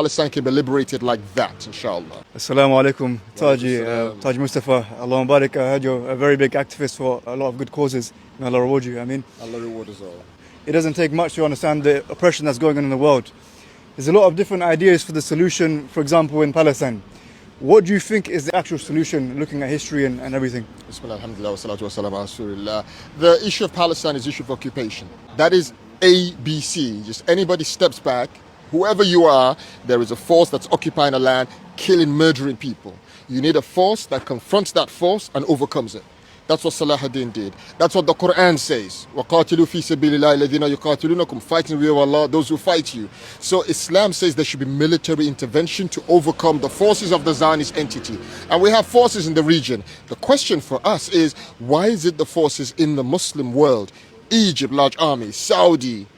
Palestine can be liberated like that, inshallah. Assalamu alaikum, Taj Mustafa. Allah Mubarak. I heard you're a very big activist for a lot of good causes. May Allah reward you. I mean, Allah reward us all. it doesn't take much to understand the oppression that's going on in the world. There's a lot of different ideas for the solution, for example, in Palestine. What do you think is the actual solution, looking at history and everything? Bismillah, alhamdulillah, wa salatu wa salam ala Rasulillah. The issue of Palestine is the issue of occupation. That is ABC. Just anybody steps back, whoever you are, there is a force that's occupying a land, killing, murdering people. You need a force that confronts that force and overcomes it. That's what Salah ad-Din did. That's what the Quran says. وَقَاتِلُوا فِي سَبِيلِ اللَّهِ الَّذِينَ يُقَاتِلُونَكُمْ, fighting with Allah, those who fight you. So Islam says there should be military intervention to overcome the forces of the Zionist entity. And we have forces in the region. The question for us is, why is it the forces in the Muslim world, Egypt, large army, Saudi,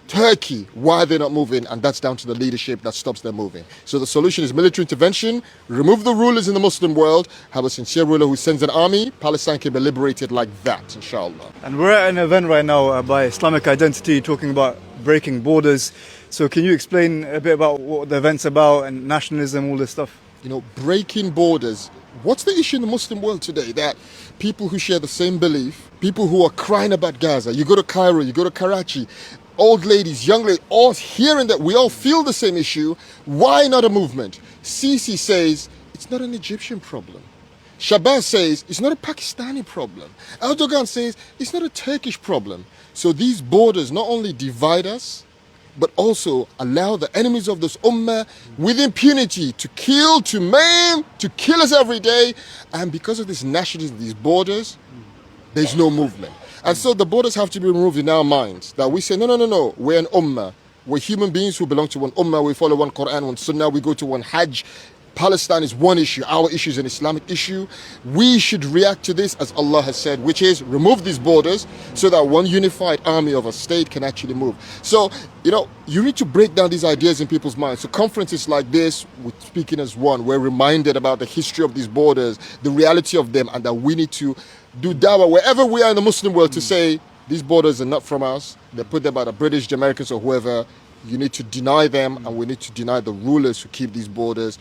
Turkey, why are they not moving? And that's down to the leadership that stops them moving. So the solution is military intervention, remove the rulers in the Muslim world, have a sincere ruler who sends an army, Palestine can be liberated like that, inshallah. And we're at an event right now by Islamic Identity talking about breaking borders. So can you explain a bit about what the event's about and nationalism, all this stuff? You know, breaking borders. What's the issue in the Muslim world today? That people who share the same belief, people who are crying about Gaza, you go to Cairo, you go to Karachi, old ladies, young ladies, all hearing that we all feel the same issue. Why not a movement? Sisi says it's not an Egyptian problem. Shabazz says it's not a Pakistani problem. Erdogan says it's not a Turkish problem. So these borders not only divide us, but also allow the enemies of this ummah with impunity to kill, to maim, to kill us every day. And because of this nationalism, these borders, there's no movement. And so the borders have to be removed in our minds. That we say, no, we're an ummah. We're human beings who belong to one ummah. We follow one Quran, one Sunnah. We go to one Hajj. Palestine is one issue. Our issue is an Islamic issue. We should react to this as Allah has said, which is remove these borders so that one unified army of a state can actually move. So, you need to break down these ideas in people's minds. So conferences like this, with speaking as one, we're reminded about the history of these borders, the reality of them, and that we need to do dawah wherever we are in the Muslim world to say, these borders are not from us. They're put there by the British, the Americans, or whoever. You need to deny them, and we need to deny the rulers who keep these borders